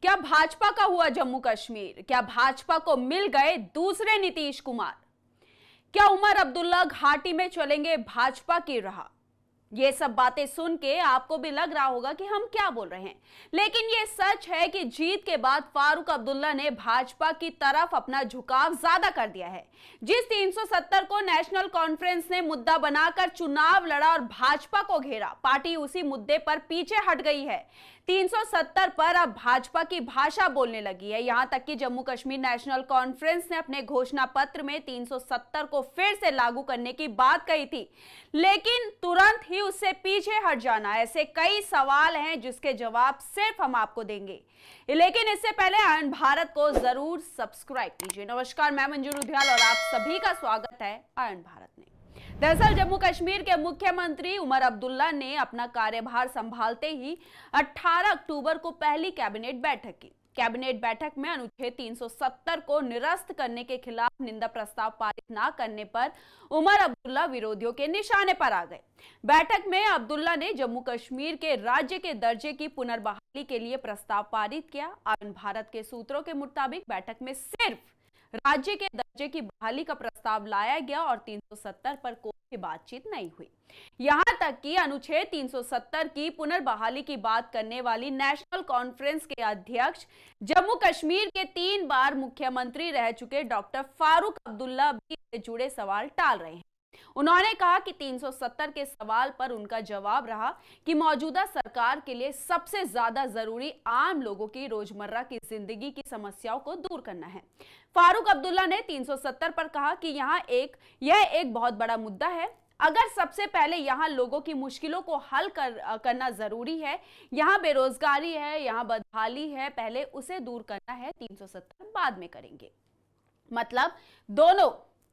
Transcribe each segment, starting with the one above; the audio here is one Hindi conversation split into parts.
क्या भाजपा का हुआ जम्मू कश्मीर? क्या भाजपा को मिल गए दूसरे नीतीश कुमार? क्या उमर अब्दुल्ला घाटी में चलेंगे भाजपा की राह? ये सब बातें सुन के आपको भी लग रहा होगा कि हम क्या बोल रहे हैं, लेकिन ये सच है कि जीत के बाद फारूक अब्दुल्ला ने भाजपा की तरफ अपना झुकाव ज्यादा कर दिया है। जिस 370 को नेशनल कॉन्फ्रेंस ने मुद्दा बनाकर चुनाव लड़ा और भाजपा को घेरा, पार्टी उसी मुद्दे पर पीछे हट गई है। 370 पर अब भाजपा की भाषा बोलने लगी है। यहां तक कि जम्मू कश्मीर नेशनल कॉन्फ्रेंस ने अपने घोषणा पत्र में 370 को फिर से लागू करने की बात कही थी, लेकिन तुरंत ही उससे पीछे हट जाना। ऐसे कई सवाल हैं जिसके जवाब सिर्फ हम आपको देंगे, लेकिन इससे पहले आयन भारत को जरूर सब्सक्राइब कीजिए। नमस्कार, मैं मंजू रुधियाल और आप सभी का स्वागत है आयन भारत में। दरअसल जम्मू कश्मीर के मुख्यमंत्री उमर अब्दुल्ला ने अपना कार्यभार संभालते ही 18 अक्टूबर को पहली कैबिनेट बैठक की। कैबिनेट बैठक में अनुच्छेद 370 को निरस्त करने के खिलाफ निंदा प्रस्ताव पारित न करने पर उमर अब्दुल्ला विरोधियों के निशाने पर आ गए। बैठक में अब्दुल्ला ने जम्मू कश्मीर के राज्य के दर्जे की पुनर्बहाली के लिए प्रस्ताव पारित किया। आयन भारत के सूत्रों के मुताबिक बैठक में सिर्फ राज्य के दर्जे की बहाली का प्रस्ताव लाया गया और 370 पर कोई बातचीत नहीं हुई। यहां तक कि अनुच्छेद 370 की पुनर्बहाली की बात करने वाली नेशनल कॉन्फ्रेंस के अध्यक्ष, जम्मू कश्मीर के 3 बार मुख्यमंत्री रह चुके डॉक्टर फारूक अब्दुल्ला भी इससे जुड़े सवाल टाल रहे हैं। उन्होंने कहा कि 370 के सवाल पर उनका जवाब रहा कि मौजूदा सरकार के लिए सबसे ज्यादा जरूरी आम लोगों की रोजमर्रा की जिंदगी की समस्याओं को दूर करना है। फारूक अब्दुल्ला ने 370 पर कहा कि यह एक बहुत बड़ा मुद्दा है। अगर सबसे पहले यहाँ लोगों की मुश्किलों को हल करना जरूरी है, यहाँ बेरोजगारी है, यहाँ बदहाली है, पहले उसे दूर करना है, 370 बाद में करेंगे। मतलब दोनों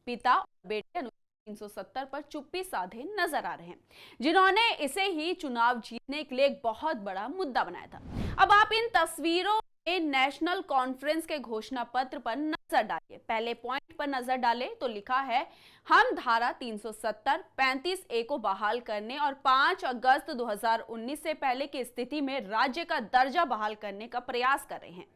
पिता और बेटे 370 पर चुप्पी साधे नजर आ रहे हैं, जिन्होंने इसे ही चुनाव जीतने के लिए एक बहुत बड़ा मुद्दा बनाया था। अब आप इन तस्वीरों में नेशनल कॉन्फ्रेंस के घोषणा पत्र पर नजर डालिए। पहले पॉइंट पर नजर डालें तो लिखा है, हम धारा 370 35A को बहाल करने और 5 अगस्त 2019 से पहले की स्थिति में राज्य का दर्जा बहाल करने का प्रयास कर रहे हैं।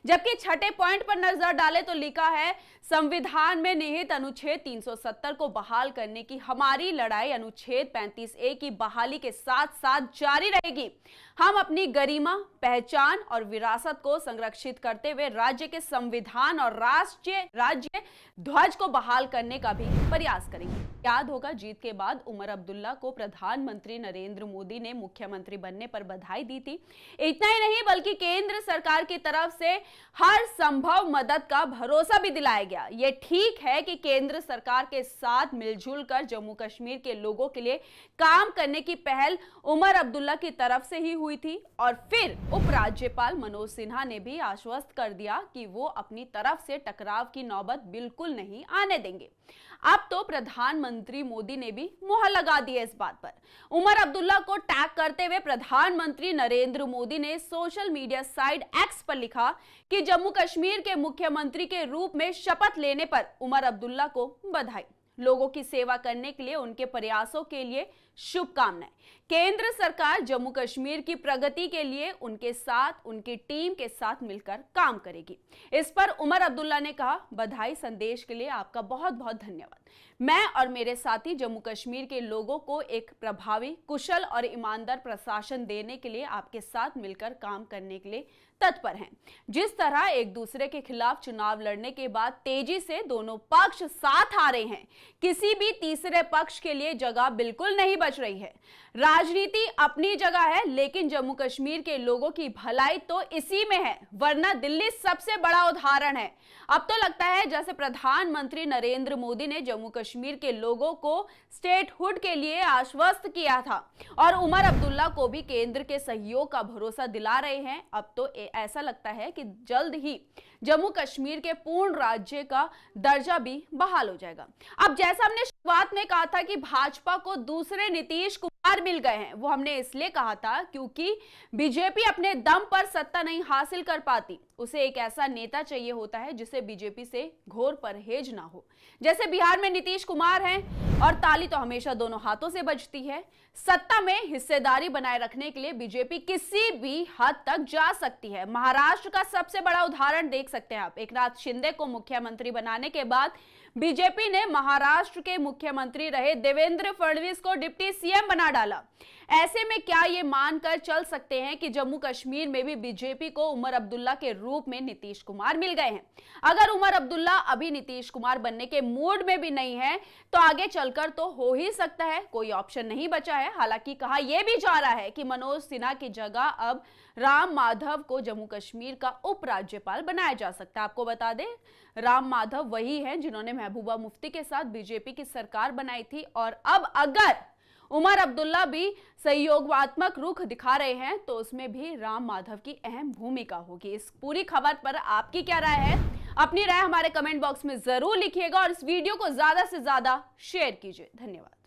जबकि छठे पॉइंट पर नजर डालें तो लिखा है, संविधान में निहित अनुच्छेद 370 को बहाल करने की हमारी लड़ाई अनुच्छेद 35A की बहाली के साथ साथ जारी रहेगी। हम अपनी गरिमा, पहचान और विरासत को संरक्षित करते हुए राज्य के संविधान और राज्य ध्वज को बहाल करने का भी प्रयास करेंगे। याद होगा, जीत के बाद उमर अब्दुल्ला को प्रधानमंत्री नरेंद्र मोदी ने मुख्यमंत्री बनने पर बधाई दी थी। इतना ही नहीं बल्कि केंद्र सरकार की तरफ से हर संभव मदद का भरोसा भी दिलाया गया। ये ठीक है कि केंद्र सरकार के साथ मिलजुल कर जम्मू कश्मीर के लोगों के लिए काम करने की पहल उमर अब्दुल्ला की तरफ से ही हुई थी और फिर उपराज्यपाल मनोज सिन्हा ने भी आश्वस्त कर दिया कि वो अपनी तरफ से टकराव की नौबत बिल्कुल नहीं आने देंगे। अब तो प्रधानमंत्री मोदी ने भी मुहर लगा दी है इस बात पर। उमर अब्दुल्ला को टैग करते हुए प्रधानमंत्री नरेंद्र मोदी ने सोशल मीडिया साइट एक्स पर लिखा कि जम्मू कश्मीर के मुख्यमंत्री के रूप में शपथ लेने पर उमर अब्दुल्ला को बधाई। लोगों की सेवा करने के लिए उनके प्रयासों के लिए शुभकामनाएं। केंद्र सरकार जम्मू कश्मीर की प्रगति के लिए उनके साथ, उनकी टीम के साथ मिलकर काम करेगी। इस पर उमर अब्दुल्ला ने कहा, बधाई संदेश के लिए आपका बहुत बहुत धन्यवाद। मैं और मेरे साथी जम्मू कश्मीर के लोगों को एक प्रभावी, कुशल और ईमानदार प्रशासन देने के लिए आपके साथ मिलकर काम करने के लिए तत्पर हैं। जिस तरह एक दूसरे के खिलाफ चुनाव लड़ने के बाद तेजी से दोनों पक्ष साथ आ रहे हैं, किसी भी तीसरे पक्ष के लिए जगह बिल्कुल नहीं बच रही है। राजनीति अपनी जगह है, लेकिन जम्मू कश्मीर के लोगों की भलाई तो इसी में है, वरना दिल्ली सबसे बड़ा उदाहरण है। अब तो लगता है जैसे प्रधानमंत्री नरेंद्र मोदी ने जम्मू कश्मीर के लोगों को स्टेटहुड के लिए आश्वस्त किया था और उमर अब्दुल्ला को भी केंद्र के सहयोग का भरोसा दिला रहे हैं। अब तो ऐसा लगता है कि जल्द ही जम्मू कश्मीर के पूर्ण राज्य का दर्जा भी बहाल हो जाएगा। अब जैसा हमने शुरुआत में कहा था कि भाजपा को दूसरे नीतीश कुमार मिल गए हैं, वो हमने इसलिए कहा था क्योंकि बीजेपी अपने दम पर सत्ता नहीं हासिल कर पाती। उसे एक ऐसा नेता चाहिए होता है जिसे बीजेपी से घोर परहेज ना हो। जैसे बिहार में नीतीश कुमार हैं और ताली तो हमेशा दोनों हाथों से बजती है। सत्ता में हिस्सेदारी बनाए रखने के लिए बीजेपी किसी भी हद तक जा सकती है। महाराष्ट्र का सबसे बड़ा उदाहरण देख सकते हैं आप। एकनाथ शिंदे को मुख्यमंत्री बनाने के बाद बीजेपी ने महाराष्ट्र के मुख्यमंत्री रहे देवेंद्र फडणवीस को डिप्टी सीएम बना डाला। ऐसे में क्या ये मानकर चल सकते हैं कि जम्मू कश्मीर में भी बीजेपी को उमर अब्दुल्ला के रूप में नीतीश कुमार मिल गए हैं? अगर उमर अब्दुल्ला अभी नीतीश कुमार बनने के मूड में भी नहीं है तो आगे चलकर तो हो ही सकता है, कोई ऑप्शन नहीं बचा है। हालांकि कहा यह भी जा रहा है कि मनोज सिन्हा की जगह अब राम माधव को जम्मू कश्मीर का उपराज्यपाल बनाया जा सकता है। आपको बता दें, राम माधव वही हैं जिन्होंने महबूबा मुफ्ती के साथ बीजेपी की सरकार बनाई थी, और अब अगर उमर अब्दुल्ला भी सहयोगात्मक रुख दिखा रहे हैं तो उसमें भी राम माधव की अहम भूमिका होगी। इस पूरी खबर पर आपकी क्या राय है? अपनी राय हमारे कमेंट बॉक्स में जरूर लिखिएगा और इस वीडियो को ज्यादा से ज्यादा शेयर कीजिए। धन्यवाद।